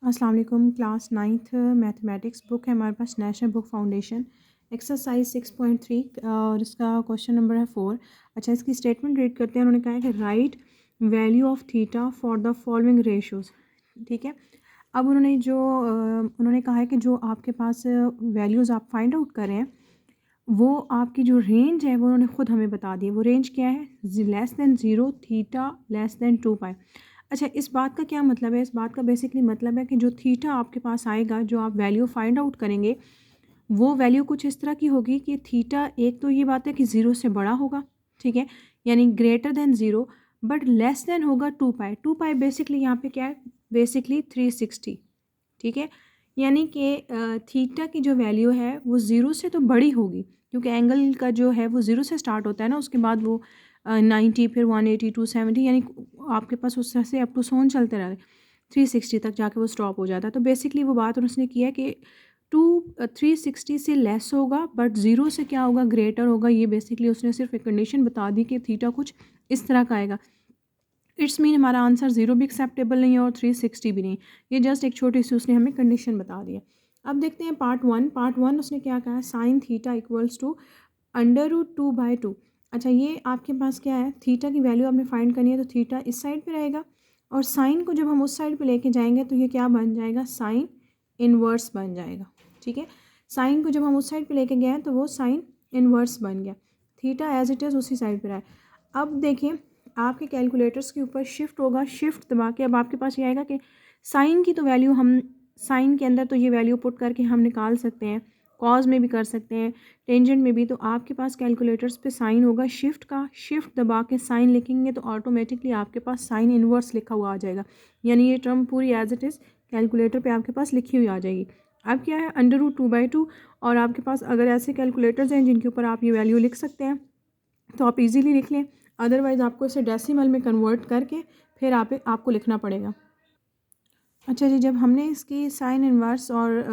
अस्सलाम वालेकुम। Class 9th mathematics book है हमारे पास, नेशनल बुक फाउंडेशन, एक्सरसाइज 6.3 और इसका क्वेश्चन नंबर है 4। अच्छा, इसकी स्टेटमेंट रीड करते हैं। उन्होंने कहा है कि right value of theta for the following ratios. ठीक है, अब उन्होंने कहा है कि जो आपके पास वैल्यूज़ आप फाइंड आउट कर रहे हैं वो आपकी जो रेंज है वो उन्होंने ख़ुद हमें बता दी है। वो रेंज क्या है? Less than 0, theta less than 2 पाई। अच्छा, इस बात का क्या मतलब है? इस बात का बेसिकली मतलब है कि जो थीटा आपके पास आएगा, जो आप वैल्यू फाइंड आउट करेंगे, वो वैल्यू कुछ इस तरह की होगी कि थीटा, एक तो ये बात है कि 0 से बड़ा होगा, ठीक है, यानी greater than 0, but less than होगा 2 पाई। 2 पाई बेसिकली यहाँ पे क्या है? बेसिकली 360। ठीक है, यानी कि थीटा की जो वैल्यू है वो 0 से तो बड़ी होगी, क्योंकि एंगल का जो है वो 0 से स्टार्ट होता है ना, उसके बाद वो 90, फिर 180, 270, यानी आपके पास उस तरह से अप टू सोन चलते रहे, 360 तक जाके वो स्टॉप हो जाता है। तो बेसिकली वो बात उसने की है कि 360 से लेस होगा, बट 0 से क्या होगा? ग्रेटर होगा। ये बेसिकली उसने सिर्फ एक कंडीशन बता दी कि थीटा कुछ इस तरह का आएगा। इट्स मीन हमारा आंसर 0 भी एक्सेप्टेबल नहीं है और 360 भी नहीं। ये जस्ट एक छोटी सी उसने हमें कंडीशन बता दी है। अब देखते हैं पार्ट वन उसने क्या कहा है? Sine theta equals to √2/2। अच्छा, ये आपके पास क्या है? थीटा की वैल्यू आपने फाइंड करनी है, तो थीटा इस साइड पे रहेगा और साइन को जब हम उस साइड पे लेके जाएंगे तो ये क्या बन जाएगा? साइन इनवर्स बन जाएगा। ठीक है, साइन को जब हम उस साइड पे लेके गए तो वो साइन इनवर्स बन गया। थीटा एज इट इज़ उसी साइड पे रहा है। अब देखिए, आपके कैलकुलेटर्स के ऊपर शिफ्ट होगा, शिफ्ट दबा के अब आपके पास ये आएगा कि साइन की तो वैल्यू हम साइन के अंदर तो ये वैल्यू पुट करके हम निकाल सकते हैं, कॉज में भी कर सकते हैं, टेंजेंट में भी। तो आपके पास कैलकुलेटर्स पे साइन होगा, शिफ्ट का शिफ्ट दबा के साइन लिखेंगे तो ऑटोमेटिकली आपके पास साइन इनवर्स लिखा हुआ आ जाएगा, यानी ये टर्म पूरी एज इट इज़ कैलकुलेटर पे आपके पास लिखी हुई आ जाएगी। अब क्या है? √2/2। और आपके पास अगर ऐसे कैलकुलेटर्स हैं जिनके ऊपर आप ये वैल्यू लिख सकते हैं तो आप इजीली लिख लें, अदरवाइज़ आपको इसे डेसिमल में कन्वर्ट करके फिर आपको लिखना पड़ेगा। अच्छा जी, जब हमने इसकी साइन इनवर्स और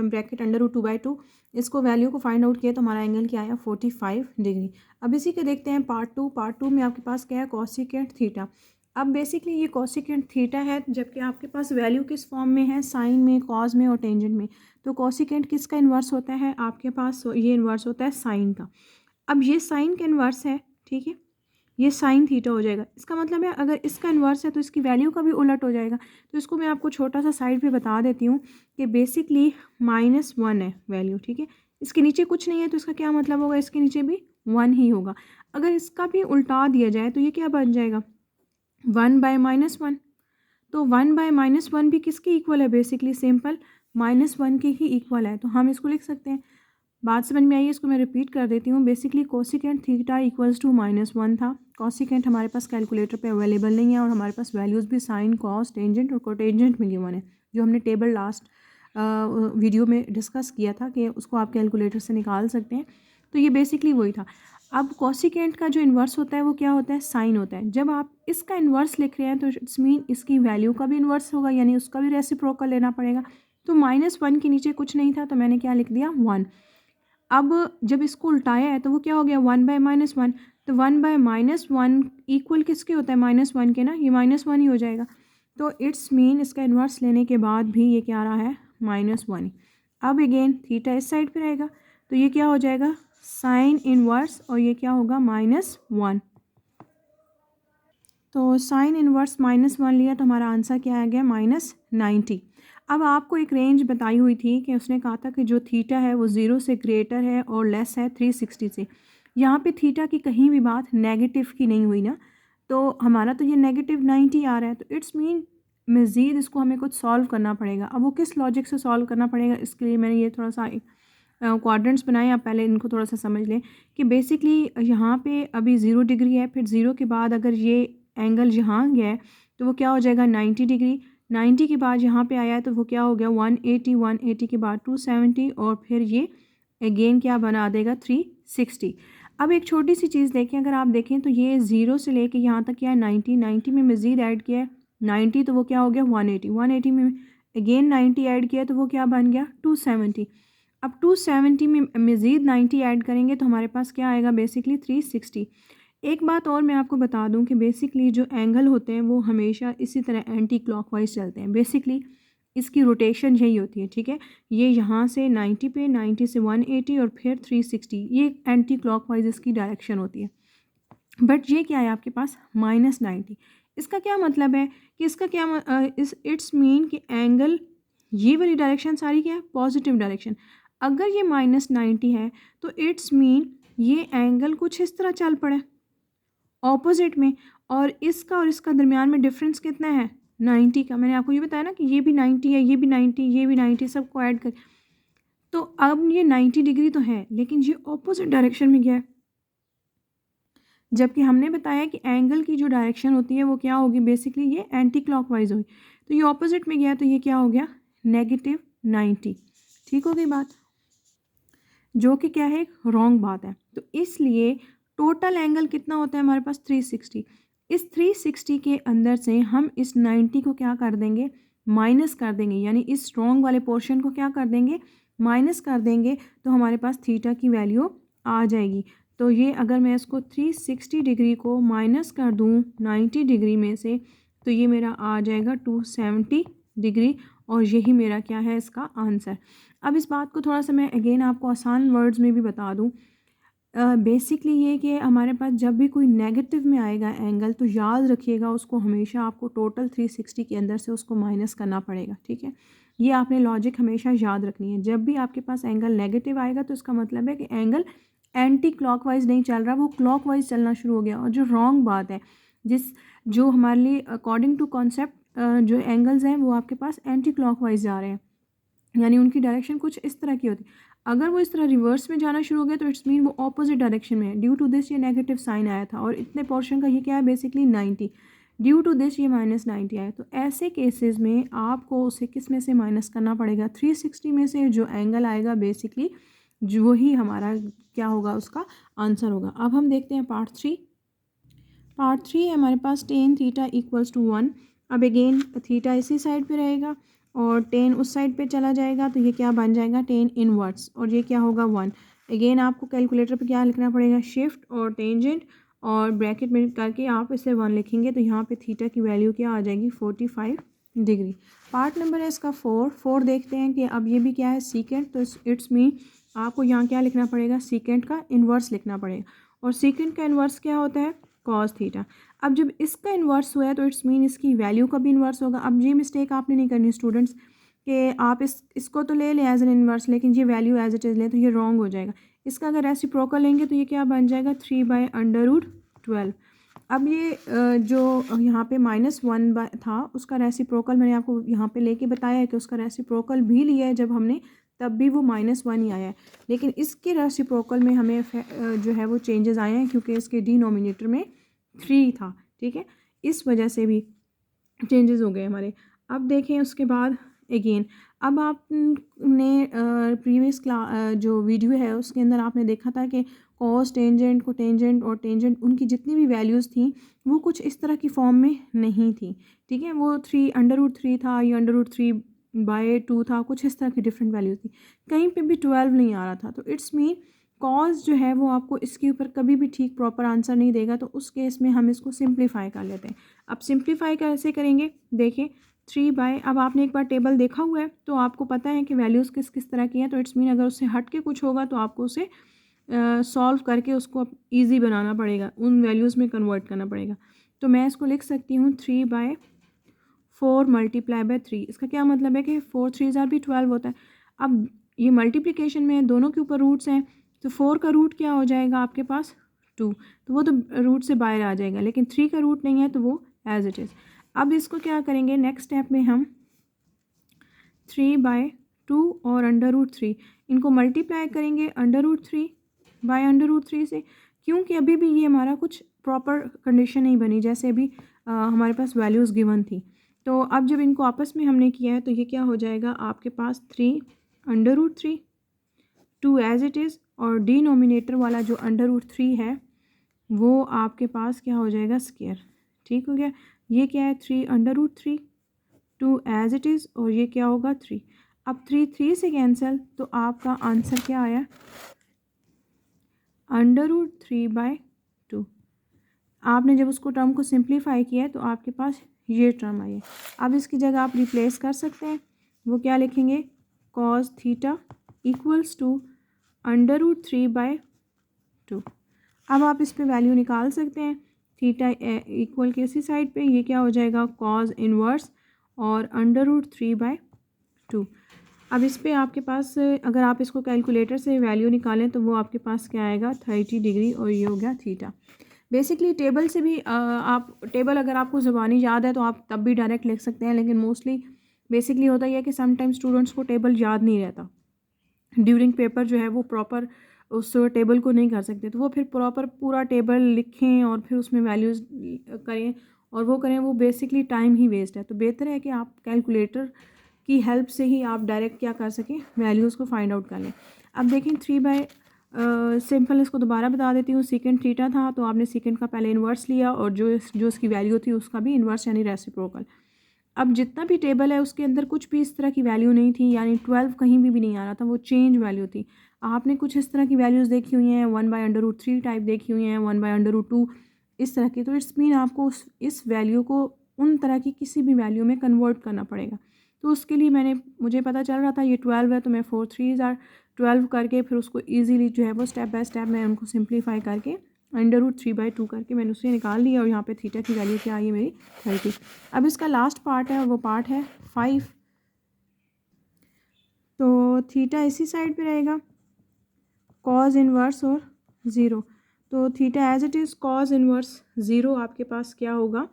ब्रैकेट √2/2 इसको वैल्यू को फाइंड आउट किया तो हमारा एंगल क्या आया? 45 डिग्री। अब इसी के देखते हैं पार्ट टू में आपके पास क्या है? Cosecant theta. अब बेसिकली ये कॉसिकेंट थीटा है, जबकि आपके पास वैल्यू किस फॉर्म में है? साइन में, कॉज में और टेंजेंट में। तो कॉसिकेंट किसका इन्वर्स होता है? आपके पास ये इन्वर्स होता है साइन का। अब ये साइन का इन्वर्स है, ठीक है, ये साइन थीटा हो जाएगा। इसका मतलब है अगर इसका इन्वर्स है तो इसकी वैल्यू का भी उलट हो जाएगा। तो इसको मैं आपको छोटा सा साइड पे बता देती हूँ कि बेसिकली -1 है वैल्यू, ठीक है, इसके नीचे कुछ नहीं है तो इसका क्या मतलब होगा? इसके नीचे भी 1 ही होगा। अगर इसका भी उल्टा दिया जाए तो ये क्या बन जाएगा? 1/-1। तो 1/-1 भी किसके इक्वल है? बेसिकली सिंपल -1 के ही इक्वल है। तो हम इसको लिख सकते हैं। बात समझ में आई है? इसको मैं रिपीट कर देती हूँ। Basically cosecant theta equals to -1 था। कोसिकेंट हमारे पास कैलकुलेटर पे अवेलेबल नहीं है और हमारे पास वैल्यूज़ भी साइन, कॉस, टेंजेंट और कोटेंजेंट में गिवन है, जो हमने टेबल लास्ट वीडियो में डिस्कस किया था कि उसको आप कैलकुलेटर से निकाल सकते हैं। तो ये बेसिकली वही था। अब कोसिकेंट का जो इन्वर्स होता है वो क्या होता है? साइन होता है। जब आप इसका इन्वर्स लिख रहे हैं तो इट्स मीन इसकी वैल्यू का भी इन्वर्स होगा, यानी उसका भी रेसिप्रोकल लेना पड़ेगा। तो -1 के नीचे कुछ नहीं था तो मैंने क्या लिख दिया? 1। अब जब इसको उल्टाया है तो वो क्या हो गया? 1/-1। तो 1/-1 इक्वल किसके होता है? -1 के ना, ये -1 ही हो जाएगा। तो इट्स मीन इसका इन्वर्स लेने के बाद भी ये क्या आ रहा है? -1। अब अगेन थीटा इस साइड पे रहेगा तो ये क्या हो जाएगा? साइन इनवर्स, और ये क्या होगा? -1। तो साइन इनवर्स -1 लिया तो हमारा आंसर क्या आ गया? -90। अब आपको एक रेंज बताई हुई थी कि उसने कहा था कि जो थीटा है वो 0 से ग्रेटर है और लेस है 360 से। यहाँ पे थीटा की कहीं भी बात नेगेटिव की नहीं हुई ना, तो हमारा तो ये -90 आ रहा है। तो इट्स मीन मज़ीद इसको हमें कुछ सॉल्व करना पड़ेगा। अब वो किस लॉजिक से सॉल्व करना पड़ेगा, इसके लिए मैंने ये थोड़ा सा क्वाड्रेंट्स बनाए। आप पहले इनको थोड़ा सा समझ लें कि बेसिकली यहाँ पे अभी 0 डिग्री है, फिर 0 के बाद अगर ये एंगल यहाँ गया है तो वो क्या हो जाएगा? 90 डिग्री। 90 के बाद यहाँ पे आया है तो वो क्या हो गया? 180। 180 के बाद 270 और फिर ये अगेन क्या बना देगा? 360। अब एक छोटी सी चीज़ देखें, अगर आप देखें तो ये 0 से लेके यहाँ तक क्या है? 90। 90 में मज़ीद ऐड किया है 90 तो वो क्या हो गया? 180। 180 में अगेन 90 ऐड किया तो वो क्या बन गया? 270। अब 270 में मज़ीद 90 ऐड करेंगे तो हमारे पास क्या आएगा? बेसिकली 360। एक बात और मैं आपको बता दूं कि बेसिकली जो एंगल होते हैं वो हमेशा इसी तरह एंटी क्लॉकवाइज चलते हैं। बेसिकली इसकी रोटेशन यही होती है, ठीक है। ये यहाँ से 90 पे, 90 से 180 और फिर 360, ये एंटी क्लॉकवाइज इसकी डायरेक्शन होती है। बट ये क्या है आपके पास -90। इसका क्या मतलब है कि इसका क्या इट्स मीन कि एंगल, ये वाली डायरेक्शन सारी क्या है पॉजिटिव डायरेक्शन। अगर ये -90 है तो इट्स मीन ये एंगल कुछ इस तरह चल पड़े ऑपोजिट में, और इसका दरमियान में डिफरेंस कितना है 90 का। मैंने आपको ये बताया ना कि ये भी 90 है, ये भी 90, ये भी 90, सबको ऐड कर, तो अब ये 90 डिग्री तो है लेकिन ये ऑपोजिट डायरेक्शन में गया है। जबकि हमने बताया कि एंगल की जो डायरेक्शन होती है वो क्या होगी, बेसिकली ये एंटी क्लॉकवाइज होगी, तो ये ऑपोजिट में गया तो ये क्या हो गया -90। ठीक हो गई बात, जो कि क्या है एक रॉन्ग बात है। तो इसलिए टोटल एंगल कितना होता है हमारे पास 360। इस 360 के अंदर से हम इस 90 को क्या कर देंगे माइनस कर देंगे, यानी इस रॉन्ग वाले पोर्शन को क्या कर देंगे माइनस कर देंगे, तो हमारे पास थीटा की वैल्यू आ जाएगी। तो ये अगर मैं इसको 360 डिग्री को माइनस कर दूँ 90 डिग्री में से, तो ये मेरा आ जाएगा 270 डिग्री, और यही मेरा क्या है इसका आंसर। अब इस बात को थोड़ा सा मैं अगेन आपको आसान वर्ड्स में भी बता दूँ। बेसिकली ये कि हमारे पास जब भी कोई नेगेटिव में आएगा एंगल, तो याद रखिएगा उसको हमेशा आपको टोटल 360 के अंदर से उसको माइनस करना पड़ेगा, ठीक है। ये आपने लॉजिक हमेशा याद रखनी है। जब भी आपके पास एंगल नेगेटिव आएगा तो इसका मतलब है कि एंगल एंटी क्लॉकवाइज नहीं चल रहा, वो क्लॉकवाइज चलना शुरू हो गया। और जो रॉन्ग बात है, जो हमारे लिए अकॉर्डिंग टू कॉन्सेप्ट जो एंगल्स हैं वो आपके पास एंटी क्लॉकवाइज जा रहे हैं, यानी उनकी डायरेक्शन कुछ इस तरह की होती है। अगर वो इस तरह रिवर्स में जाना शुरू हो गया तो इट्स मीन वो ऑपोजिट डायरेक्शन में है। ड्यू टू दिस ये नेगेटिव साइन आया था, और इतने पोर्शन का ये क्या है बेसिकली 90, ड्यू टू दिस ये -90 आया। तो ऐसे केसेस में आपको उसे किस में से माइनस करना पड़ेगा 360 में से, जो एंगल आएगा बेसिकली जो ही हमारा क्या होगा उसका आंसर होगा। अब हम देखते हैं पार्ट 3। पार्ट 3 है हमारे पास tan थीटा इक्वल्स टू 1। अब अगेन थीटा इसी साइड पे रहेगा और tan उस साइड पे चला जाएगा, तो ये क्या बन जाएगा tan इनवर्स, और ये क्या होगा 1। अगेन आपको कैलकुलेटर पे क्या लिखना पड़ेगा शिफ्ट और टेंजेंट, और ब्रैकेट में करके आप इसे 1 लिखेंगे, तो यहाँ पे थीटा की वैल्यू क्या आ जाएगी 45 डिग्री। पार्ट नंबर है इसका 4 देखते हैं कि अब ये भी क्या है सीकेंट, तो इट्स मीन आपको यहाँ क्या लिखना पड़ेगा सीकेंट का इन्वर्स लिखना पड़ेगा, और सीकेंट का इन्वर्स क्या होता है कॉस थीटा। अब जब इसका इन्वर्स हुआ है तो इट्स मीन इसकी वैल्यू का भी इन्वर्स होगा। अब ये मिस्टेक आपने नहीं करनी स्टूडेंट्स कि आप इसको तो ले लें एज एन इन्वर्स, लेकिन ये वैल्यू एज इट इज़ लें तो ये रॉन्ग हो जाएगा। इसका अगर रेसिप्रोकल लेंगे तो ये क्या बन जाएगा 3/√12। अब ये जो यहाँ पे -1 था उसका रेसिप्रोकल मैंने आपको यहाँ पे लेके बताया है कि उसका रेसिप्रोकल भी लिया है जब हमने, तब भी वो -1 ही आया है। लेकिन इसके रेसिप्रोकल में हमें जो है वो चेंजेस आए हैं, क्योंकि इसके डिनोमिनेटर में 3 था, ठीक है, इस वजह से भी चेंजेस हो गए हमारे। अब देखें उसके बाद अगेन, अब आपने प्रीवियस जो वीडियो है उसके अंदर आपने देखा था कि कॉस टेंजेंट को टेंजेंट और टेंजेंट उनकी जितनी भी वैल्यूज़ थी वो कुछ इस तरह की फॉर्म में नहीं थी, ठीक है। वो 3√3 था, ये √3/2 था, कुछ इस तरह की डिफरेंट वैल्यू थी, कहीं पे भी 12 नहीं आ रहा था। तो इट्स मीन कॉस जो है वो आपको इसके ऊपर कभी भी ठीक प्रॉपर आंसर नहीं देगा, तो उस केस में हम इसको सिंप्लीफाई कर लेते हैं। अब सिंप्लीफाई कैसे करेंगे देखिए, 3 अब आपने एक बार टेबल देखा हुआ है तो आपको पता है कि वैल्यूज़ किस किस तरह की हैं, तो इट्स मीन अगर उससे हट के कुछ होगा तो आपको उसे सॉल्व करके उसको ईजी बनाना पड़ेगा, उन वैल्यूज़ में कन्वर्ट करना पड़ेगा। तो मैं इसको लिख सकती हूँ 3/4 × 3। इसका क्या मतलब है कि 4 3s भी 12 होता है। अब ये मल्टीप्लिकेशन में दोनों के ऊपर रूट्स हैं, तो 4 का रूट क्या हो जाएगा आपके पास 2, तो वो तो रूट से बाहर आ जाएगा, लेकिन 3 का रूट नहीं है तो वो एज इट इज़। अब इसको क्या करेंगे नेक्स्ट स्टेप में हम 3/2 और √3 इनको मल्टीप्लाई करेंगे √3/√3 से, क्योंकि अभी भी ये हमारा कुछ प्रॉपर कंडीशन नहीं बनी, जैसे अभी हमारे पास वैल्यूज़ गिवन थी। तो अब जब इनको आपस में हमने किया है तो ये क्या हो जाएगा आपके पास 3/√3, 2 एज इट इज़, और डिनोमिनेटर वाला जो √3 है वो आपके पास क्या हो जाएगा स्क्वायर, ठीक हो गया। ये क्या है 3/√3, 2 एज इट इज़, और ये क्या होगा 3। अब 3 से कैंसिल, तो आपका आंसर क्या आया √3/2। आपने जब उसको टर्म को सिंप्लीफाई किया है तो आपके पास ये टर्म आई है। अब इसकी जगह आप रिप्लेस कर सकते हैं, वो क्या लिखेंगे, कॉस थीटा इक्वल्स टू √3/2। अब आप इस पे वैल्यू निकाल सकते हैं, थीटा इक्वल के इसी साइड पे ये क्या हो जाएगा, कॉस इनवर्स और √3/2। अब इस पे आपके पास अगर आप इसको कैलकुलेटर से वैल्यू निकालें तो वो आपके पास क्या आएगा, 30 डिग्री, और ये हो गया थीटा। बेसिकली टेबल से भी आप टेबल अगर आपको ज़ुबानी याद है तो आप तब भी डायरेक्ट लिख सकते हैं, लेकिन मोस्टली बेसिकली होता ही है कि समटाइम्स स्टूडेंट्स को टेबल याद नहीं रहता, ड्यूरिंग पेपर जो है वो प्रॉपर उस टेबल को नहीं कर सकते, तो वो फिर प्रॉपर पूरा टेबल लिखें और फिर उसमें वैल्यूज़ करें और वो करें, वो बेसिकली टाइम ही वेस्ट है। तो बेहतर है कि आप कैलकुलेटर की हेल्प से ही आप डायरेक्ट क्या कर सकें, वैल्यूज़ को फाइंड आउट कर लें। अब देखें 3/, सिंपल इसको दोबारा बता देती हूँ, सेकेंड थीटा था तो आपने सेकेंड का पहले इन्वर्स लिया और जो उसकी वैल्यू थी उसका भी इन्वर्स यानी रेसिप्रोकल। अब जितना भी टेबल है उसके अंदर कुछ भी इस तरह की वैल्यू नहीं थी, यानी 12 कहीं भी नहीं आ रहा था, वो चेंज वैल्यू थी। आपने कुछ इस तरह की वैल्यूज़ देखी हुई हैं, 1/√3 टाइप देखी हुई हैं, 1/√2 इस तरह की, तो इट्स मीन आपको इस वैल्यू को उन तरह की किसी भी वैल्यू में कन्वर्ट करना पड़ेगा। तो उसके लिए मुझे पता चल रहा था ये 12 है, तो मैं 4 3 आर 12 करके फिर उसको ईजीली जो है वो स्टेप बाय स्टेप मैं उनको सिंप्लीफाई करके √3/2 करके मैंने उसे निकाल लिया, और यहाँ पे थीटा की वैल्यू क्या आई है मेरी 30। अब इसका लास्ट पार्ट है, वो पार्ट है 5, तो थीटा इसी साइड पे रहेगा, कॉज इनवर्स और ज़ीरो, तो theta as it is cos inverse zero आपके पास क्या होगा,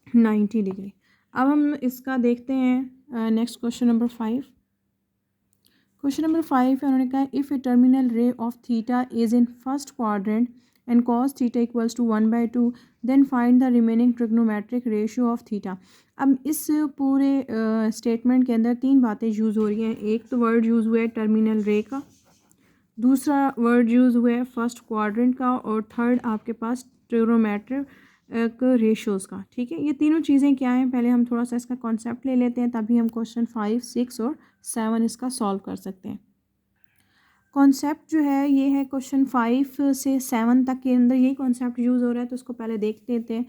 90 डिग्री। अब हम इसका देखते हैं next question number 5। Question number 5 है, उन्होंने कहा if a terminal ray of theta is in first quadrant and cos theta equals to 1/2 then find the remaining trigonometric ratio of theta. अब इस पूरे स्टेटमेंट के अंदर तीन बातें यूज़ हो रही हैं। एक तो वर्ड यूज़ हुआ है टर्मिनल रे का, दूसरा वर्ड यूज़ हुआ है फर्स्ट क्वाड्रेंट का, और थर्ड आपके पास ट्रिग्नोमेट्रिक रेशियोज़ का। ठीक है, ये तीनों चीज़ें क्या हैं, पहले हम थोड़ा सा इसका कॉन्सेप्ट ले लेते हैं, तभी हम क्वेश्चन 5, 6 और 7 इसका सॉल्व कर सकते हैं। कॉन्सेप्ट जो है ये है क्वेश्चन 5 से 7 तक के अंदर यही कॉन्सेप्ट यूज़ हो रहा है, तो उसको पहले देख लेते हैं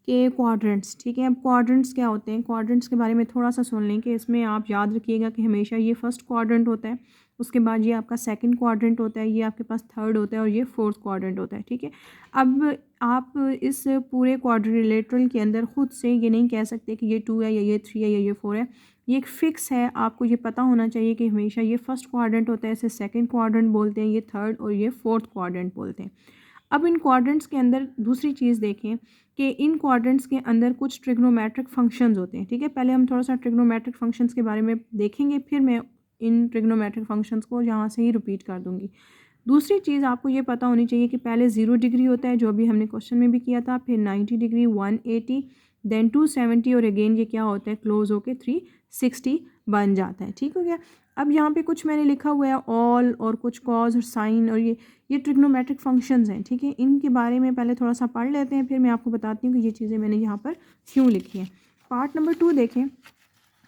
कि क्वाड्रेंट्स। ठीक है, अब क्वाड्रेंट्स क्या होते हैं, क्वाड्रेंट्स के बारे में थोड़ा सा सुन लें कि इसमें आप याद रखिएगा कि हमेशा ये फर्स्ट क्वाड्रेंट होता है, उसके बाद ये आपका सेकंड क्वाड्रेंट होता है, ये आपके पास थर्ड होता है, और ये फोर्थ क्वाड्रेंट होता है। ठीक है, अब आप इस पूरे क्वाड्रिलेटरल के अंदर खुद से ये नहीं कह सकते कि ये 2 है या ये 3 है या ये 4 है, ये एक फ़िक्स है, आपको ये पता होना चाहिए कि हमेशा ये फर्स्ट क्वाड्रेंट होता है, इसे सेकंड क्वाड्रेंट बोलते हैं, ये थर्ड और ये फोर्थ क्वाड्रेंट बोलते हैं। अब इन क्वाड्रेंट्स के अंदर दूसरी चीज़ देखें कि इन क्वाड्रेंट्स के अंदर कुछ ट्रिग्नोमेट्रिक फंक्शंस होते हैं। ठीक है, पहले हम थोड़ा सा ट्रिग्नोमेट्रिक फंक्शंस के बारे में देखेंगे, फिर मैं इन ट्रिग्नोमेट्रिक फंक्शंस को यहाँ से ही रिपीट कर दूँगी। दूसरी चीज़ आपको ये पता होनी चाहिए कि पहले 0 डिग्री होता है, जो अभी हमने क्वेश्चन में भी किया था, फिर 90 डिग्री, 180, देन 270, और अगेन ये क्या होता है, क्लोज होके 360 बन जाता है। ठीक हो गया। अब यहाँ पे कुछ मैंने लिखा हुआ है ऑल, और कुछ कॉज और साइन, और ये ट्रिग्नोमेट्रिक फंक्शंस हैं। ठीक है, इनके बारे में पहले थोड़ा सा पढ़ लेते हैं, फिर मैं आपको बताती हूँ कि ये चीज़ें मैंने यहाँ पर क्यों लिखी हैं। पार्ट नंबर 2 देखें,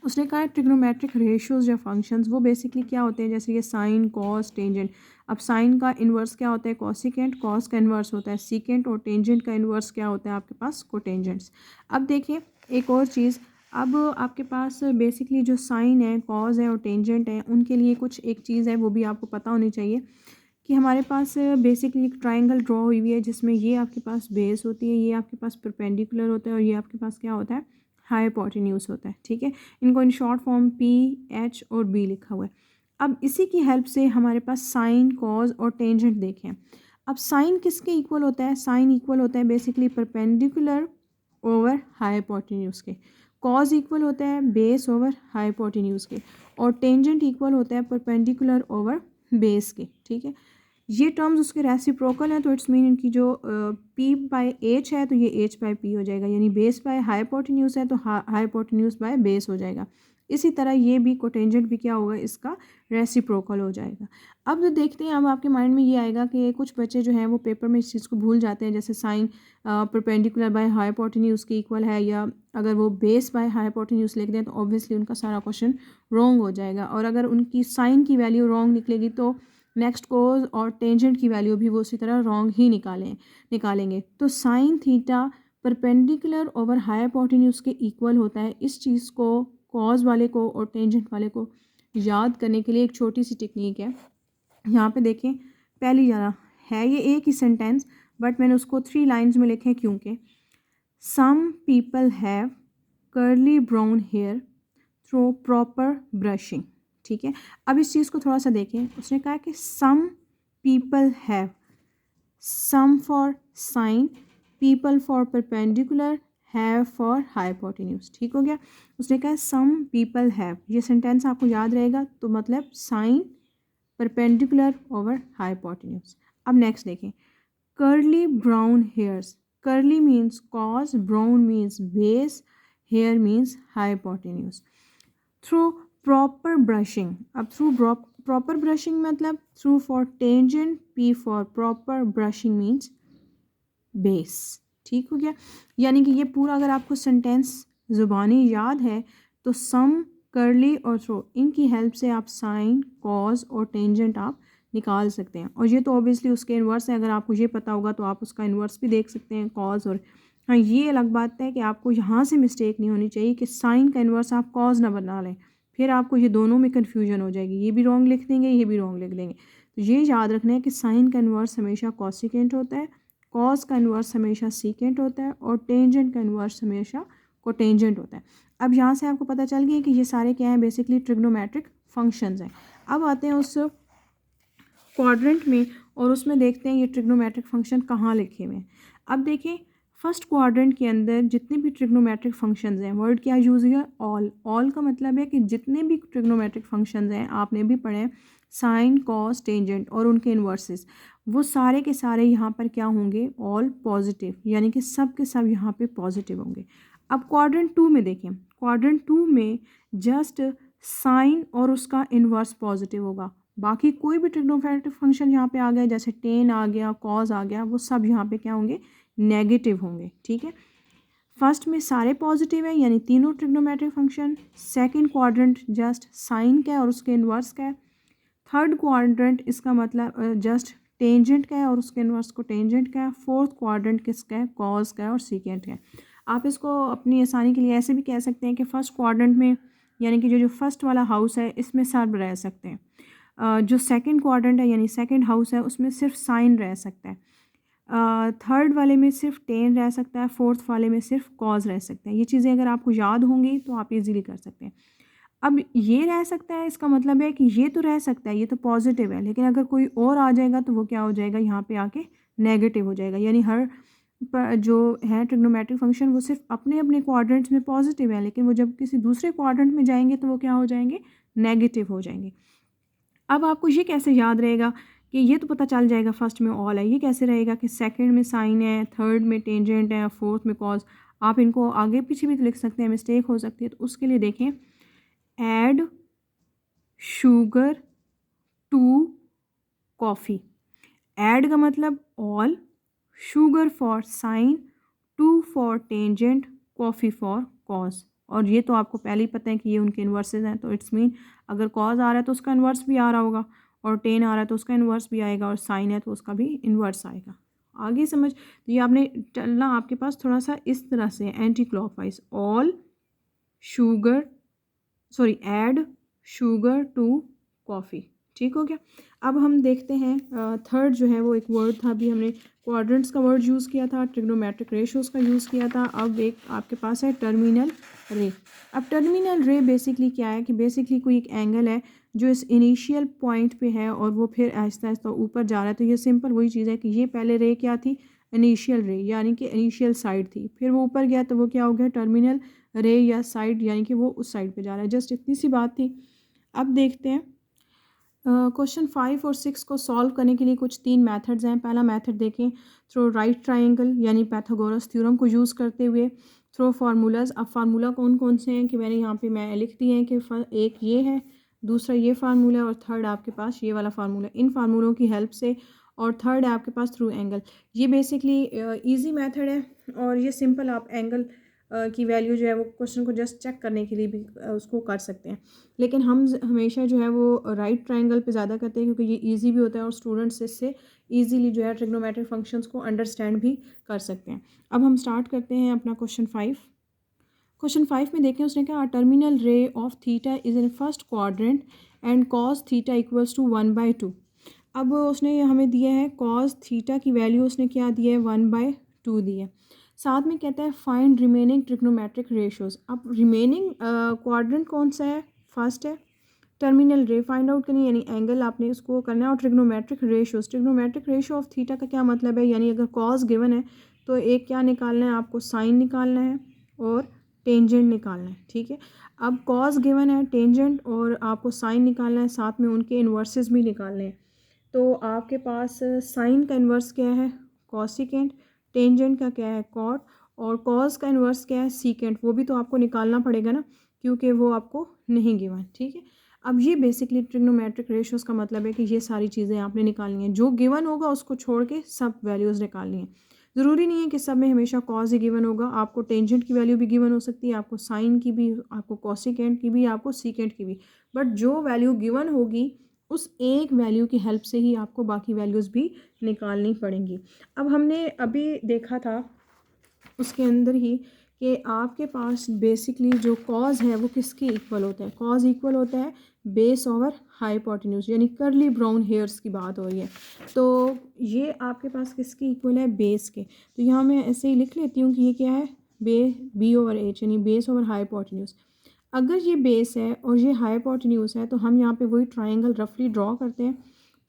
उसने कहा ट्रिग्नोमेट्रिक रेशियोज़ या फंक्शंस, वो बेसिकली क्या होते हैं, जैसे ये साइन, कॉस, टेंजेंट। अब साइन का इन्वर्स क्या होता है, कॉसिकेंट, कॉस का इन्वर्स होता है सीकेंट, और टेंजेंट का इन्वर्स क्या होता है आपके पास, कोटेंजेंट्स। अब देखिए एक और चीज़, अब आपके पास बेसिकली जो साइन है, कॉज है और टेंजेंट है, उनके लिए कुछ एक चीज़ है वो भी आपको पता होनी चाहिए कि हमारे पास बेसिकली एक ट्रायंगल ड्रॉ हुई हुई है, जिसमें ये आपके पास बेस होती है, ये आपके पास परपेंडिकुलर होता है, और ये आपके पास क्या होता है, हाइपोटेन्यूज होता है। ठीक है, इनको in short form P, H और बी लिखा हुआ है। अब इसी की हेल्प से हमारे पास साइन, कॉज और टेंजेंट देखें। अब साइन किसके इक्वल होता है, साइन इक्वल होता है बेसिकली परपेंडिकुलर ओवर हाइपोटेन्यूज के, कॉज इक्वल होता है बेस ओवर हाइपोटेन्यूज के, और टेंजेंट इक्वल होता है परपेंडिकुलर ओवर बेस के। ठीक है, ये टर्म्स उसके रेसिप्रोकल हैं, तो इट्स मीन इनकी जो पी बाय एच है तो ये एच बाय पी हो जाएगा, यानी बेस बाय हाइपोटेन्यूज है तो हाइपोटेन्यूज बाय बेस हो जाएगा। इसी तरह ये भी कोटेंजेंट भी क्या होगा, इसका रेसिप्रोकल हो जाएगा। अब जो देखते हैं, अब आपके माइंड में ये आएगा कि कुछ बच्चे जो हैं वो पेपर में इस चीज़ को भूल जाते हैं, जैसे साइन परपेंडिकुलर बाय हाइपोटेन्यूज के इक्वल है, या अगर वो बेस बाय हाइपोटेन्यूज लिख दें तो ऑब्वियसली उनका सारा क्वेश्चन रॉन्ग हो जाएगा, और अगर उनकी साइन की वैल्यू रॉन्ग निकलेगी तो नेक्स्ट कोज और टेंजेंट की वैल्यू भी वो उसी तरह रॉन्ग ही निकालेंगे। तो sine theta perpendicular over hypotenuse के इक्वल होता है, इस चीज़ को कॉज वाले को और टेंजेंट वाले को याद करने के लिए एक छोटी सी टेक्निक है। यहाँ पे देखें, पहली जरा है ये एक ही सेंटेंस, बट मैंने उसको 3 लाइन्स में लिखे क्योंकि some people have curly brown hair through proper brushing. ठीक है, अब इस चीज़ को थोड़ा सा देखें। उसने कहा कि some people have, some for sine, people for perpendicular, have for hypotenuse. ठीक हो गया। उसने कहा सम पीपल हैव, ये सेंटेंस आपको याद रहेगा, तो मतलब साइन, परपेंडिकुलर ओवर हाइपोटेन्यूज। अब नेक्स्ट देखें, curly brown hairs. Curly means cos, brown means base, hair means hypotenuse. Through proper brushing, अब थ्रू प्रॉपर ब्रशिंग मतलब through for tangent, P for proper, brushing means base. ठीक हो गया। यानी कि ये पूरा अगर आपको सेंटेंस ज़ुबानी याद है तो सम, कर्ली और थ्रो, इनकी हेल्प से आप साइन, कॉज और टेंजेंट आप निकाल सकते हैं। और ये तो ऑब्वियसली उसके इन्वर्स है, अगर आपको ये पता होगा तो आप उसका इन्वर्स भी देख सकते हैं, कॉज और। हाँ, ये अलग बात है कि आपको यहाँ से मिस्टेक नहीं होनी चाहिए कि साइन का इन्वर्स आप कॉज ना बना लें, फिर आपको ये दोनों में कन्फ्यूजन हो जाएगी, ये भी रॉन्ग लिख देंगे, ये भी रॉन्ग लिख देंगे। तो ये याद रखना है कि साइन का इन्वर्स हमेशा कॉसिकेंट होता है, कॉस का इन्वर्स हमेशा सीकेंट होता है और टेंजेंट का इन्वर्स हमेशा कोटेंजेंट होता है। अब यहाँ से आपको पता चल गया कि ये सारे क्या हैं, बेसिकली ट्रिग्नोमेट्रिक फंक्शंस हैं। अब आते हैं उस क्वाड्रेंट में और उसमें देखते हैं ये ट्रिग्नोमेट्रिक फंक्शन कहाँ लिखे हुए हैं। अब देखें, फर्स्ट क्वाड्रेंट के अंदर जितने भी ट्रिग्नोमेट्रिक फंक्शंस हैं, वर्ड क्या यूज़ हुआ, ऑल। ऑल का मतलब है कि जितने भी ट्रिग्नोमेट्रिक फंक्शंस हैं, आपने भी पढ़े साइन, कॉस, टेंजेंट और उनके इन्वर्सेस, वो सारे के सारे यहाँ पर क्या होंगे, ऑल पॉजिटिव, यानी कि सब के सब यहाँ पे पॉजिटिव होंगे। अब क्वाड्रेंट 2 में देखें, क्वाड्रेंट 2 में जस्ट साइन और उसका इन्वर्स पॉजिटिव होगा, बाकी कोई भी ट्रिग्नोमेट्रिक फंक्शन यहाँ पे आ गया, जैसे टेन आ गया, कॉस आ गया, वो सब यहाँ पे क्या होंगे, नेगेटिव होंगे। ठीक है, फर्स्ट में सारे पॉजिटिव है, यानी तीनों trigonometric function. Second quadrant just sine का है और उसके इन्वर्स का है। थर्ड क्वाड्रेंट इसका मतलब जस्ट टेंजेंट का है और उसके इन्वर्स को टेंजेंट का है। फोर्थ क्वाड्रेंट किसका है, कॉस का है और सीकेंट का है। आप इसको अपनी आसानी के लिए ऐसे भी कह सकते हैं कि फर्स्ट क्वाड्रेंट में, यानी कि जो फर्स्ट वाला हाउस है, इसमें सब रह सकते हैं। जो सेकंड क्वाड्रेंट है, यानी सेकंड हाउस है, उसमें सिर्फ साइन रह सकता है। थर्ड वाले में सिर्फ टेन रह सकता है, फोर्थ वाले में सिर्फ कॉज रह सकते हैं। ये चीज़ें अगर आपको याद होंगी तो आप इजीली कर सकते हैं। अब ये रह सकता है, इसका मतलब है कि ये तो रह सकता है, ये तो पॉजिटिव है, लेकिन अगर कोई और आ जाएगा तो वो क्या हो जाएगा, यहाँ पे आके नेगेटिव हो जाएगा। यानी हर जो है ट्रिग्नोमेट्रिक फंक्शन वो सिर्फ अपने अपने क्वाड्रेंट्स में पॉजिटिव है, लेकिन वो जब किसी दूसरे क्वाड्रेंट में जाएंगे तो वो क्या हो जाएंगे, नेगेटिव हो जाएंगे। अब आपको ये कैसे याद रहेगा कि ये तो पता चल जाएगा फर्स्ट में ऑल है, ये कैसे रहेगा कि सेकंड में साइन है, थर्ड में टेंजेंट है, फोर्थ में कॉज। आप इनको आगे पीछे भी तो लिख सकते हैं, मिस्टेक हो सकती है। तो उसके लिए देखें, add sugar to coffee. Add का मतलब all, sugar for sine, to for tangent, coffee for cos. और ये तो आपको पहले ही पता है कि ये उनके इन्वर्सेस हैं, तो इट्स मीन अगर कॉज आ रहा है तो उसका इन्वर्स भी आ रहा होगा, और टेन आ रहा है तो उसका इन्वर्स भी आएगा, और साइन है तो उसका भी इन्वर्स आएगा। आगे समझ, तो ये आपने चलना आपके पास थोड़ा सा इस तरह से anti clockwise, all sugar, sorry add sugar to coffee. ठीक हो गया। अब हम देखते हैं थर्ड जो है वो एक वर्ड था, अभी हमने क्वाड्रेंट्स का वर्ड यूज़ किया था, ट्रिग्नोमेट्रिक रेशियोज़ का यूज़ किया था। अब एक आपके पास है टर्मिनल रे। अब टर्मिनल रे बेसिकली क्या है कि बेसिकली कोई एक एंगल है जो इस इनिशियल पॉइंट पे है और वो फिर आहिस्ता आहिस्ता ऊपर जा रहा है। तो ये सिंपल वही चीज़ है कि ये पहले रे क्या थी, इनिशियल रे, यानी कि इनिशियल साइड थी, फिर वो ऊपर गया तो वो क्या हो गया, टर्मिनल रे या साइड, यानी कि वो उस साइड पे जा रहा है। जस्ट इतनी सी बात थी। अब देखते हैं क्वेश्चन 5 और 6 को सॉल्व करने के लिए कुछ 3 मेथड्स हैं। पहला मेथड देखें, थ्रो राइट ट्रायंगल यानी पैथागोरस थ्योरम को यूज़ करते हुए। थ्रो फार्मूलाज, अब फार्मूला कौन कौन से हैं कि मैंने यहाँ पे मैं लिख दिए हैं कि एक ये है, दूसरा ये फार्मूला और थर्ड आपके पास ये वाला फार्मूला। इन फार्मूलों की हेल्प से, और थर्ड है आपके पास थ्रू एंगल। ये बेसिकली ईजी मेथड है और ये सिंपल आप एंगल की वैल्यू जो है वो क्वेश्चन को जस्ट चेक करने के लिए भी उसको कर सकते हैं, लेकिन हम हमेशा जो है वो राइट ट्रायंगल पे ज़्यादा करते हैं क्योंकि ये इजी भी होता है और स्टूडेंट्स इससे इजीली जो है ट्रिग्नोमेट्रिक फंक्शंस को अंडरस्टैंड भी कर सकते हैं। अब हम स्टार्ट करते हैं अपना क्वेश्चन 5। क्वेश्चन 5 में देखें, उसने कहा terminal ray of theta is in first quadrant and cos theta equals to 1/2। अब उसने हमें दिया है कॉस थीटा की वैल्यू, उसने क्या दिया है 1/2 दी है। साथ में कहता है फाइंड रिमेनिंग ट्रिग्नोमेट्रिक रेशियोज। अब रिमेनिंग क्वाड्रेंट कौन सा है, फर्स्ट है। टर्मिनल रे फाइंड आउट करनी, यानी एंगल आपने उसको करना है। और trigonometric ratios, trigonometric ratio of theta का क्या मतलब है, यानी अगर कॉस गिवन है तो एक क्या निकालना है आपको, साइन निकालना है और टेंजेंट निकालना है, ठीक है। अब कॉस गिवन है, टेंजेंट और आपको साइन निकालना है, साथ में उनके इन्वर्सेस भी निकालने हैं। तो आपके पास साइन का इन्वर्स क्या है, कॉसिकेंट, टेंजेंट का क्या है, कॉट, और कॉस का इन्वर्स क्या है, सीकेंट। वो भी तो आपको निकालना पड़ेगा ना, क्योंकि वो आपको नहीं गिवन, ठीक है। अब ये बेसिकली ट्रिग्नोमेट्रिक रेशियोज का मतलब है कि ये सारी चीज़ें आपने निकालनी है, जो गिवन होगा उसको छोड़ के सब वैल्यूज़ निकालनी है। ज़रूरी नहीं है कि सब में हमेशा कॉस ही गिवन होगा, आपको टेंजेंट की वैल्यू भी गिवन हो सकती है, आपको साइन की भी, आपको कॉसिकेंट की भी, आपको सीकेंट की भी। बट जो वैल्यू गिवन होगी उस एक वैल्यू की हेल्प से ही आपको बाकी वैल्यूज़ भी निकालनी पड़ेंगी। अब हमने अभी देखा था उसके अंदर ही कि आपके पास बेसिकली जो कॉज है वो किसके इक्वल होता है, कॉज इक्वल होता है बेस ओवर हाइपोटेन्यूज, यानी कर्ली ब्राउन हेयर्स की बात हो रही है। तो ये आपके पास किसके इक्वल है, बेस के। तो यहाँ मैं ऐसे ही लिख लेती हूँ कि ये क्या है, बी ओवर एच, यानी बेस ओवर हाइपोटेन्यूज। अगर ये बेस है और ये हाइपोटेन्यूज है तो हम यहाँ पे वही ट्राइंगल रफली ड्रॉ करते हैं।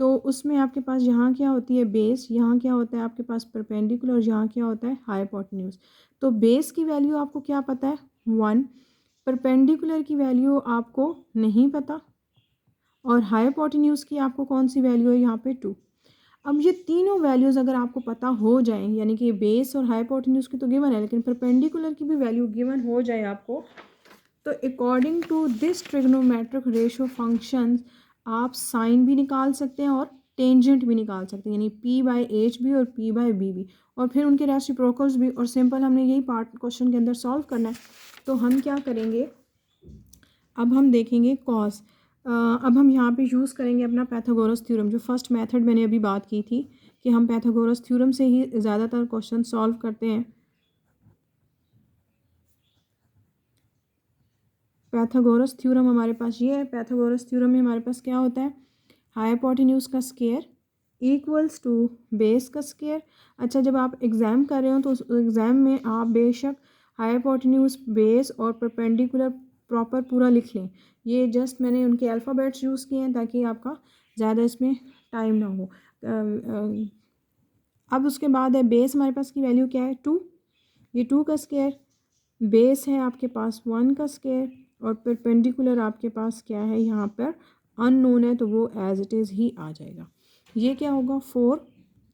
तो उसमें आपके पास यहाँ क्या होती है बेस, यहाँ क्या होता है आपके पास परपेंडिकुलर, और यहाँ क्या होता है हाइपोटेन्यूज। तो बेस की वैल्यू आपको क्या पता है 1, परपेंडिकुलर की वैल्यू आपको नहीं पता, और हाइपोटेन्यूज की आपको कौन सी वैल्यू है यहाँ पे 2। अब ये तीनों वैल्यूज़ अगर आपको पता हो जाएं, यानी कि बेस और हाइपोटेन्यूज की तो गिवन है, लेकिन परपेंडिकुलर की भी वैल्यू गिवन हो जाए आपको, तो according to this trigonometric ratio functions आप साइन भी निकाल सकते हैं और टेंजेंट भी निकाल सकते हैं, यानी p/h भी और p/b भी, और फिर उनके रेसिप्रोकल्स भी। और सिंपल हमने यही पार्ट क्वेश्चन के अंदर सॉल्व करना है। तो हम क्या करेंगे, अब हम देखेंगे कॉस। अब हम यहाँ पे यूज़ करेंगे अपना पैथागोरस थ्योरम, जो फर्स्ट मेथड मैंने अभी बात की थी कि हम पैथागोरस थ्योरम से ही ज़्यादातर क्वेश्चन सॉल्व करते हैं। पैथागोरस थ्योरम हमारे पास ये है। पैथागोरस थ्योरम में हमारे पास क्या होता है, हाइपोटेन्यूज का स्क्वायर इक्वल्स टू बेस का स्क्वायर। अच्छा, जब आप एग्ज़ाम कर रहे हो तो उस एग्ज़ाम में आप बेशक हाइपोटेन्यूज, बेस और परपेंडिकुलर प्रॉपर पूरा लिख लें। ये जस्ट मैंने उनके अल्फ़ाबेट्स यूज़ किए हैं ताकि आपका ज़्यादा इसमें टाइम ना हो। अब उसके बाद है बेस, हमारे पास की वैल्यू क्या है 2, ये 2 का स्क्वायर, बेस है आपके पास 1 का स्क्वायर, और परपेंडिकुलर आपके पास क्या है यहाँ पर अननोन है, तो वो एज इट इज़ ही आ जाएगा। ये क्या होगा 4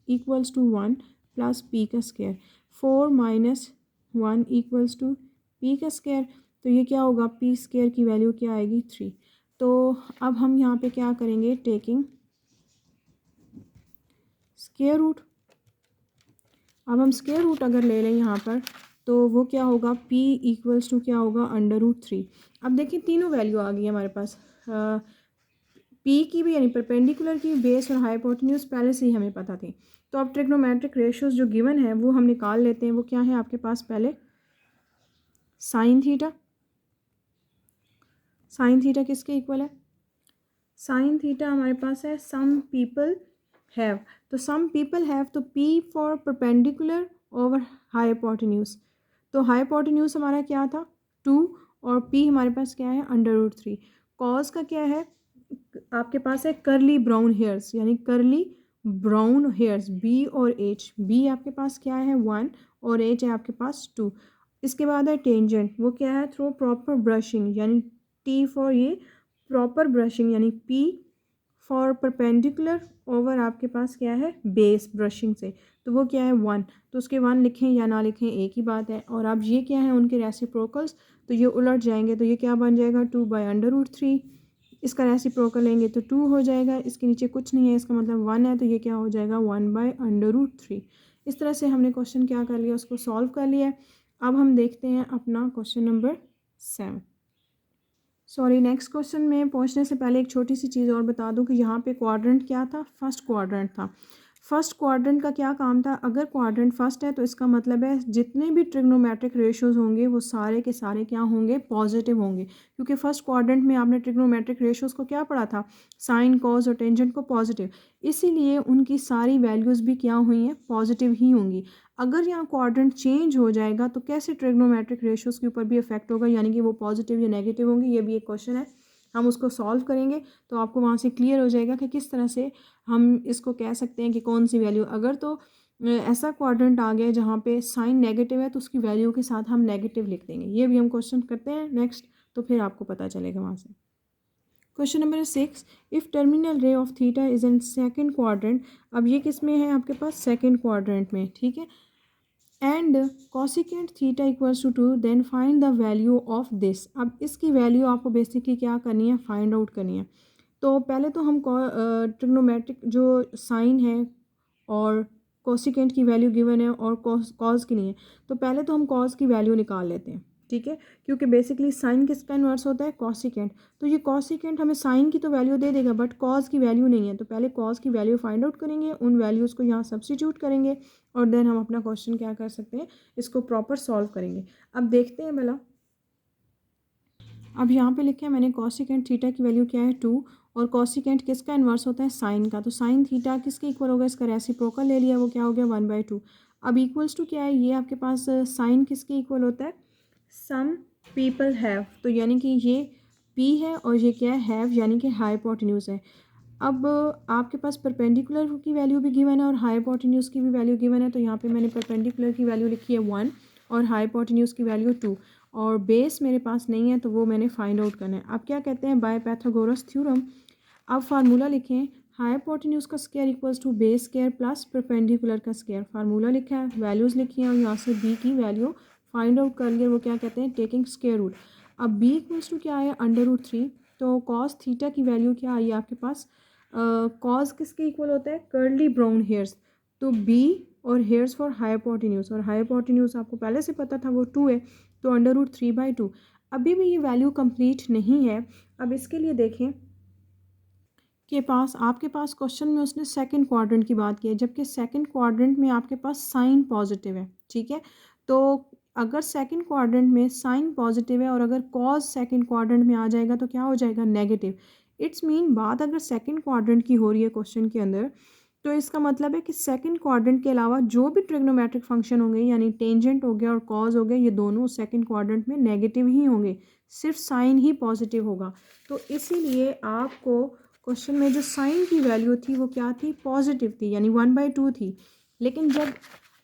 इक्वल्स टू 1 प्लस पी का square, 4 minus 1 equals to P का स्क्वायर। तो ये क्या होगा, पी स्क्वायर की वैल्यू क्या आएगी 3। तो अब हम यहाँ पे क्या करेंगे, टेकिंग स्क्वायर रूट। अब हम स्क्वायर रूट अगर ले लें यहाँ पर तो वो क्या होगा, p इक्वल्स टू क्या होगा √3। अब देखिए तीनों वैल्यू आ गई है हमारे पास, p की भी, यानी परपेंडिकुलर की, बेस और हाइपोटेन्यूज पहले से ही हमें पता थी। तो अब ट्रिग्नोमेट्रिक रेशियोज जो गिवन है वो हम निकाल लेते हैं। वो क्या है आपके पास, पहले साइन थीटा। साइन थीटा किसके इक्वल है, साइन थीटा हमारे पास है सम पीपल हैव। तो सम पीपल हैव, तो p for perpendicular over hypotenuse. तो हाइपोटेन्यूज हमारा क्या था 2, और p हमारे पास क्या है √3। कॉज का क्या है आपके पास है करली ब्राउन हेयर्स, यानी करली ब्राउन हेयर्स, b और h। b आपके पास क्या है 1 और h है आपके पास 2। इसके बाद है टेंजेंट, वो क्या है थ्रू प्रॉपर ब्रशिंग, यानी t फॉर ये प्रॉपर ब्रशिंग, यानी p फॉर परपेंडिकुलर ओवर आपके पास क्या है बेस ब्रशिंग से, तो वो क्या है 1। तो उसके 1 लिखें या ना लिखें एक ही बात है। और अब ये क्या है उनके रेसिप्रोकल्स, तो ये उलट जाएंगे, तो ये क्या बन जाएगा 2/√3। इसका रेसिप्रोकल लेंगे तो 2 हो जाएगा, इसके नीचे कुछ नहीं है, इसका मतलब 1 है, तो ये क्या हो जाएगा 1/√3। इस तरह से हमने क्वेश्चन क्या कर लिया, उसको सॉल्व कर लिया। अब हम देखते हैं अपना question number 7। Sorry, next question में पहुंचने से पहले एक छोटी सी चीज़ और बता दूं कि यहाँ पे क्वाड्रेंट क्या था, फर्स्ट क्वाड्रेंट था। फर्स्ट क्वाड्रेंट का क्या काम था, अगर क्वाड्रेंट फर्स्ट है तो इसका मतलब है जितने भी ट्रिग्नोमेट्रिक रेशियोज़ होंगे वो सारे के सारे क्या होंगे, पॉजिटिव होंगे, क्योंकि फर्स्ट क्वाड्रेंट में आपने ट्रिग्नोमेट्रिक रेशियोज़ को क्या पढ़ा था, साइन कॉस और टेंजेंट को पॉजिटिव, इसीलिए उनकी सारी वैल्यूज़ भी क्या हुई हैं, पॉजिटिव ही होंगी। अगर यहाँ क्वाड्रेंट चेंज हो जाएगा तो कैसे ट्रिग्नोमेट्रिक रेशियोज़ के ऊपर भी इफेक्ट होगा, यानी कि वो पॉजिटिव या नेगेटिव होंगे, ये भी एक क्वेश्चन है, हम उसको सॉल्व करेंगे तो आपको वहाँ से क्लियर हो जाएगा कि किस तरह से हम इसको कह सकते हैं कि कौन सी वैल्यू, अगर तो ऐसा क्वाड्रेंट आ गया जहाँ पे साइन नेगेटिव है तो उसकी वैल्यू के साथ हम नेगेटिव लिख देंगे, ये भी हम क्वेश्चन करते हैं नेक्स्ट, तो फिर आपको पता चलेगा वहाँ से। Question number 6, if terminal ray of theta is in second quadrant, अब ये किस में है आपके पास, सेकंड क्वाड्रेंट में, ठीक है, and cosecant theta equals to 2, then find the value of this. अब इसकी वैल्यू आपको बेसिकली क्या करनी है, फाइंड आउट करनी है। तो पहले तो हम ट्रिग्नोमेट्रिक जो साइन है और कोसिकेंट की वैल्यू गिवन है और कॉस की नहीं है, तो पहले तो हम कॉस की वैल्यू निकाल लेते हैं, ठीक है, क्योंकि बेसिकली साइन किसका इन्वर्स होता है, कॉसिकेंट, तो ये कॉसिकेंट हमें साइन की तो वैल्यू दे देगा बट कॉस की वैल्यू नहीं है, तो पहले कॉस की वैल्यू फाइंड आउट करेंगे, उन वैल्यूज़ को यहाँ सब्स्टिट्यूट करेंगे और देन हम अपना क्वेश्चन क्या कर सकते हैं, इसको प्रॉपर सॉल्व करेंगे। अब देखते हैं भला, अब यहाँ पे लिखा है मैंने कॉसिकेंट थीटा की वैल्यू क्या है 2, और कॉसिकेंट किसका इन्वर्स होता है, साइन का, तो साइन थीटा किसके इक्वल होगा, इसका रेसिप्रोकल ले लिया, वो क्या हो गया 1/2। अब इक्वल्स टू क्या है, ये आपके पास साइन किसके इक्वल होता है, सम पीपल हैव, तो यानी कि ये पी है और ये क्या है, हैव, यानी कि हाइपोटेन्यूज है। अब आपके पास परपेंडिकुलर की वैल्यू भी गिवन है और हाइपोटेन्यूज की भी वैल्यू गिवन है, तो यहाँ पे मैंने परपेंडिकुलर की वैल्यू लिखी है 1 और हाइपोटेन्यूज की वैल्यू 2, और बेस मेरे पास नहीं है तो वो मैंने फाइंड आउट करना है। अब क्या कहते हैं, बाय पाइथागोरस थ्योरम, अब फार्मूला लिखें, हाइपोटेन्यूज का square equals to base square plus perpendicular का स्क्वायर, फार्मूला लिखा है, वैल्यूज़ लिखी हैं और यहाँ से बी की वैल्यू फाइंड आउट कर लिए, वो क्या कहते हैं, टेकिंग स्क्वायर रूट। अब बी इक्वल्स टू क्या आया, √3, तो कॉस थीटा की वैल्यू क्या आई आपके पास, कॉस किसके इक्वल होता है, कर्ली ब्राउन हेयर्स, तो बी और हेयर्स फॉर हाइपोटेन्यूज, और हाइपोटेन्यूज आपको पहले से पता था वो 2 है, तो √3/2। अभी भी ये वैल्यू कंप्लीट नहीं है। अब इसके लिए देखें के पास, आपके पास क्वेश्चन में उसने सेकंड क्वाड्रेंट की बात की है, जबकि सेकंड क्वाड्रेंट में आपके पास साइन पॉजिटिव है, ठीक है, तो अगर सेकंड क्वाड्रेंट में साइन पॉजिटिव है और अगर कॉज सेकंड क्वाड्रेंट में आ जाएगा तो क्या हो जाएगा, नेगेटिव। इट्स मीन बात अगर सेकंड क्वाड्रेंट की हो रही है क्वेश्चन के अंदर, तो इसका मतलब है कि सेकंड क्वाड्रेंट के अलावा जो भी ट्रिग्नोमेट्रिक फंक्शन होंगे, यानी टेंजेंट हो गया और कॉज हो गया, ये दोनों सेकंड क्वाड्रेंट में नेगेटिव ही होंगे, सिर्फ साइन ही पॉजिटिव होगा। तो इसीलिए आपको क्वेश्चन में जो साइन की वैल्यू थी वो क्या थी, पॉजिटिव थी, यानी 1/2 थी, लेकिन जब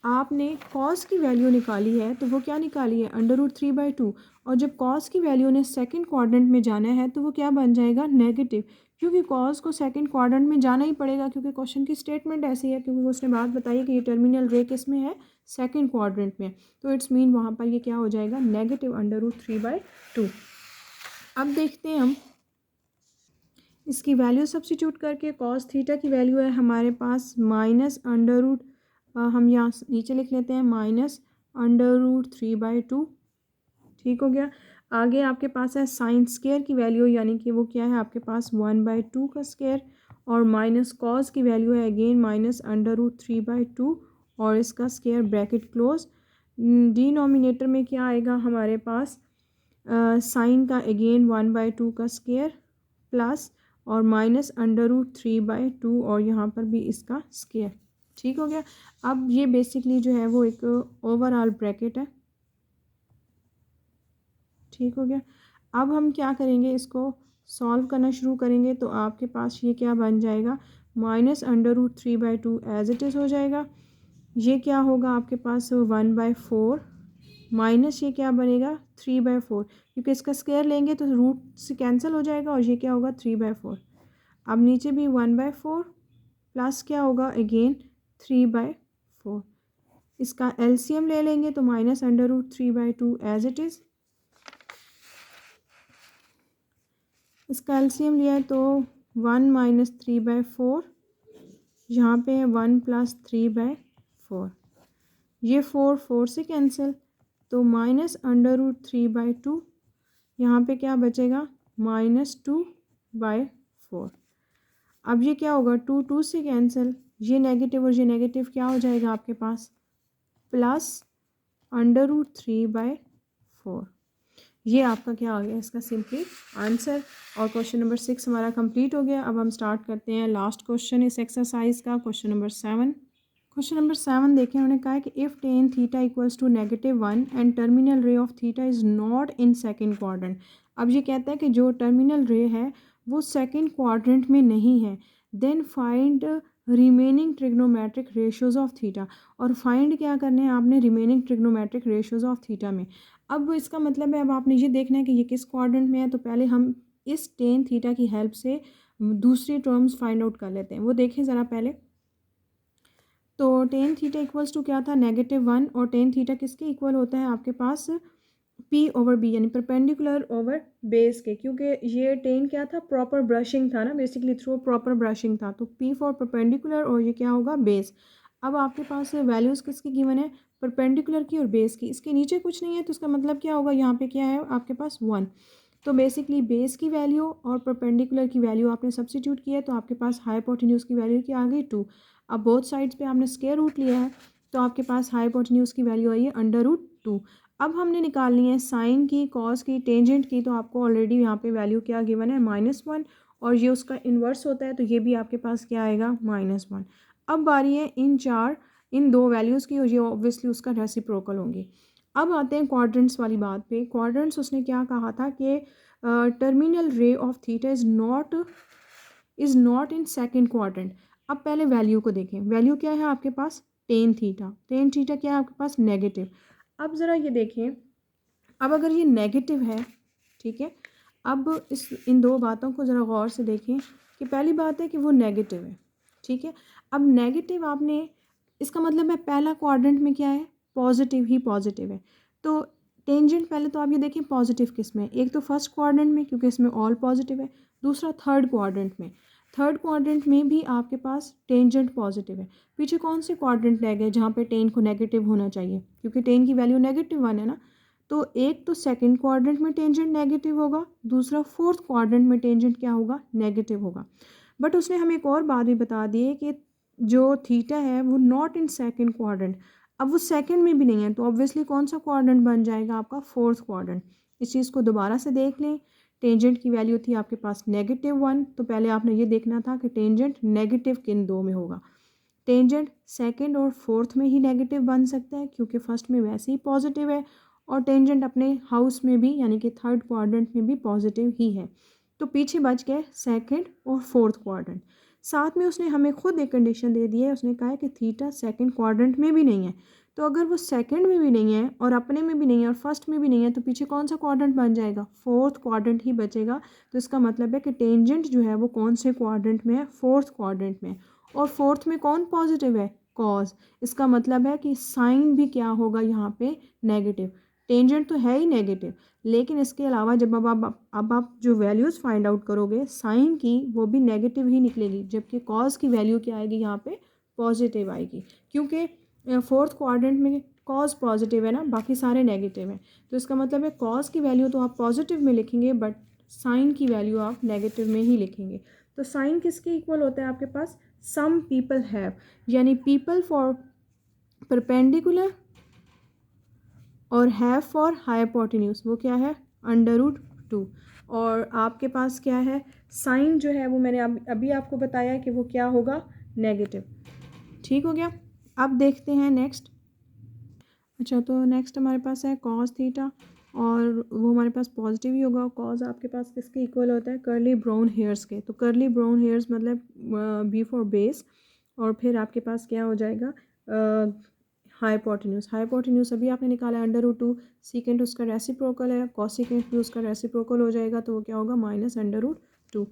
आपने कॉस की वैल्यू निकाली है तो वो क्या निकाली है, √3/2, और जब कॉस की वैल्यू ने सेकंड क्वाड्रेंट में जाना है तो वो क्या बन जाएगा, नेगेटिव, क्योंकि कॉस को सेकंड क्वाड्रेंट में जाना ही पड़ेगा, क्योंकि क्वेश्चन की स्टेटमेंट ऐसी है, क्योंकि उसने बात बताई है कि ये टर्मिनल रे किस में है, सेकंड क्वाड्रेंट में, तो इट्स मीन वहाँ पर ये क्या हो जाएगा, नेगेटिव √3/2। अब देखते हैं हम इसकी वैल्यू सब्स्टिट्यूट करके, कॉस थीटा की वैल्यू है हमारे पास माइनस अंडर रूट, हम यहाँ नीचे लिख लेते हैं -√3/2, ठीक हो गया। आगे आपके पास है साइन स्क्वायर की वैल्यू, यानी कि वो क्या है आपके पास 1/2 का स्क्वायर, और माइनस कॉस की वैल्यू है अगेन -√3/2 और इसका स्क्वायर, ब्रैकेट क्लोज। डिनोमिनेटर में क्या आएगा हमारे पास, साइन का अगेन 1/2 का स्क्वायर प्लस और -√3/2 और यहाँ पर भी इसका स्क्वायर, ठीक हो गया। अब ये बेसिकली जो है वो एक ओवरऑल ब्रैकेट है, ठीक हो गया। अब हम क्या करेंगे, इसको सॉल्व करना शुरू करेंगे, तो आपके पास ये क्या बन जाएगा, -√3/2 एज इट इज़ हो जाएगा, ये क्या होगा आपके पास 1/4 माइनस ये क्या बनेगा 3/4, क्योंकि इसका स्क्वायर लेंगे तो रूट से कैंसिल हो जाएगा और ये क्या होगा 3/4। अब नीचे भी 1/4 प्लस क्या होगा अगेन 3/4, इसका एलसीएम ले लेंगे तो -√3/2 एज इट इज़, इसका एलसीएम लिया है तो 1 - 3/4, यहाँ पे है 1 + 3/4, ये 4 से कैंसिल, तो -√3/2, यहाँ पे क्या बचेगा -2/4। अब ये क्या होगा 2 से कैंसिल, ये नेगेटिव और ये नेगेटिव क्या हो जाएगा आपके पास, +√3/4। ये आपका क्या आ गया इसका सिंपली आंसर। और क्वेश्चन नंबर 6 हमारा कंप्लीट हो गया। अब हम स्टार्ट करते हैं लास्ट क्वेश्चन इस एक्सरसाइज का, क्वेश्चन नंबर 7। क्वेश्चन नंबर 7 देखें, उन्होंने कहा है कि if tan theta equals to -1 and terminal ray of theta is not in second quadrant. अब ये कहता है कि जो टर्मिनल रे है वो सेकेंड क्वाड्रेंट में नहीं है, then find remaining trigonometric ratios of theta. और फाइंड क्या करने हैं आपने, remaining trigonometric ratios of theta में। अब इसका मतलब है अब आपने ये देखना है कि ये किस क्वाड्रेंट में है, तो पहले हम इस टेन थीटा की हेल्प से दूसरी टर्म्स फाइंड आउट कर लेते हैं। वो देखें ज़रा पहले, तो टेन थीटा इक्वल्स टू क्या था, -1, और टेन थीटा किसके इक्वल होता है आपके पास, P/B, यानी परपेंडिकुलर ओवर बेस के, क्योंकि ये टेन क्या था, प्रॉपर ब्रशिंग था ना, बेसिकली थ्रू प्रॉपर ब्रशिंग था, तो P फॉर परपेंडिकुलर और ये क्या होगा, बेस। अब आपके पास वैल्यूज़ किसकी गिवन है, परपेंडिकुलर की और बेस की। इसके नीचे कुछ नहीं है तो इसका मतलब क्या होगा, यहाँ पे क्या है आपके पास 1। तो बेसिकली बेस की वैल्यू और परपेंडिकुलर की वैल्यू आपने सब्सिट्यूट किया है, तो आपके पास हाइपोटेन्यूज की वैल्यू क्या आ गई, 2। अब बोथ साइड्स पे आपने स्क्वायर रूट लिया है, तो आपके पास हाइपोटेन्यूज की वैल्यू आई है √2। अब हमने निकालनी है साइन की, कॉस की, टेंजेंट की, तो आपको ऑलरेडी यहाँ पे वैल्यू क्या गिवन है, -1, और ये उसका इन्वर्स होता है, तो ये भी आपके पास क्या आएगा, -1। अब बारी है इन दो वैल्यूज़ की, और ये ऑब्वियसली उसका रेसिप्रोकल होंगी। अब आते हैं क्वाड्रेंट्स वाली बात पे। क्वाड्रेंट्स उसने क्या कहा था कि terminal ray of theta is not in second quadrant. अब पहले वैल्यू को देखें, वैल्यू क्या है आपके पास, टेन थीटा क्या है आपके पास, नेगेटिव। अब ज़रा ये देखें, अब अगर ये नेगेटिव है, ठीक है, अब इन दो बातों को ज़रा गौर से देखें कि पहली बात है कि वो नेगेटिव है, ठीक है। अब नेगेटिव आपने, इसका मतलब है पहला क्वाड्रेंट में क्या है, पॉजिटिव ही पॉजिटिव है। तो टेंजेंट पहले तो आप ये देखें पॉजिटिव किस में, एक तो फर्स्ट क्वाड्रेंट में क्योंकि इसमें ऑल पॉजिटिव है, दूसरा थर्ड क्वाड्रेंट में। थर्ड क्वाड्रेंट में भी आपके पास टेंजेंट पॉजिटिव है। पीछे कौन से क्वाड्रेंट रह गए जहाँ पे टेन को नेगेटिव होना चाहिए, क्योंकि टेन की वैल्यू -1 है ना। तो एक तो सेकंड क्वाड्रेंट में टेंजेंट नेगेटिव होगा, दूसरा फोर्थ क्वाड्रेंट में टेंजेंट क्या होगा, नेगेटिव होगा। बट उसने हमें एक और बात भी बता दी है कि जो थीटा है वो नॉट इन सेकंड क्वाड्रेंट। अब वो सेकंड में भी नहीं है, तो ऑब्वियसली कौन सा क्वाड्रेंट बन जाएगा आपका, फोर्थ क्वाड्रेंट। इस चीज़ को दोबारा से देख लें, टेंजेंट की वैल्यू थी आपके पास -1, तो पहले आपने ये देखना था कि टेंजेंट नेगेटिव किन दो में होगा। टेंजेंट सेकंड और फोर्थ में ही नेगेटिव बन सकता है क्योंकि फर्स्ट में वैसे ही पॉजिटिव है, और टेंजेंट अपने हाउस में भी यानी कि थर्ड क्वाड्रेंट में भी पॉजिटिव ही है। तो पीछे बच गए सेकंड और फोर्थ क्वाड्रेंट। साथ में उसने हमें खुद एक कंडीशन दे दी है, उसने कहा है कि थीटा सेकंड क्वाड्रेंट में भी नहीं है। तो अगर वो सेकंड में भी नहीं है और अपने में भी नहीं है और फर्स्ट में भी नहीं है, तो पीछे कौन सा क्वाड्रेंट बन जाएगा, फोर्थ क्वाड्रेंट ही बचेगा। तो इसका मतलब है कि टेंजेंट जो है वो कौन से क्वाड्रेंट में है, फोर्थ क्वाड्रेंट में। और फोर्थ में कौन पॉजिटिव है, कॉस। इसका मतलब है कि साइन भी क्या होगा यहाँ पे, नेगेटिव। टेंजेंट तो है ही नेगेटिव, लेकिन इसके अलावा जब अब आप जो वैल्यूज़ फाइंड आउट करोगे साइन की, वो भी नेगेटिव ही निकलेगी, जबकि कॉस की वैल्यू क्या आएगी यहाँ पे, पॉजिटिव आएगी, क्योंकि फोर्थ क्वाड्रेंट में कॉस पॉजिटिव है ना, बाकी सारे नेगेटिव हैं। तो इसका मतलब है कॉस की वैल्यू तो आप पॉजिटिव में लिखेंगे, बट साइन की वैल्यू आप नेगेटिव में ही लिखेंगे। तो साइन किसके इक्वल होता है आपके पास, सम पीपल हैव, यानी पीपल फॉर परपेंडिकुलर और हैव फॉर हाइपोटेन्यूज, वो क्या है, √2। और आपके पास क्या है, साइन जो है वो मैंने अभी आपको बताया कि वो क्या होगा, नेगेटिव। ठीक हो गया। अब देखते हैं नेक्स्ट। अच्छा, तो नेक्स्ट हमारे पास है कॉस थीटा, और वो हमारे पास पॉजिटिव ही होगा। कॉस आपके पास किसके इक्वल होता है, कर्ली ब्राउन हेयर्स के। तो कर्ली ब्राउन हेयर्स मतलब बी फॉर बेस, और फिर आपके पास क्या हो जाएगा, हाइपोटेन्यूज अभी आपने निकाला है √2। सीकेंट उसका रेसिप्रोकल है, कॉसिकेंट भी उसका रेसिप्रोकल हो जाएगा, तो वो क्या होगा, -√2।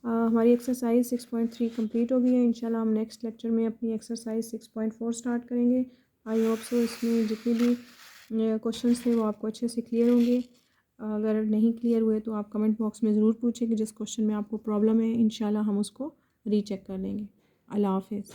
हमारी एक्सरसाइज 6.3 कंप्लीट हो गई है। इंशाल्लाह हम नेक्स्ट लेक्चर में अपनी एक्सरसाइज 6.4 स्टार्ट करेंगे। आई होप सो इसमें जितने भी क्वेश्चंस थे वो आपको अच्छे से क्लियर होंगे। अगर नहीं क्लियर हुए तो आप कमेंट बॉक्स में ज़रूर पूछें कि जिस क्वेश्चन में आपको प्रॉब्लम है, इंशाल्लाह हम उसको रीचेक कर लेंगे। अल्लाह हाफिज़।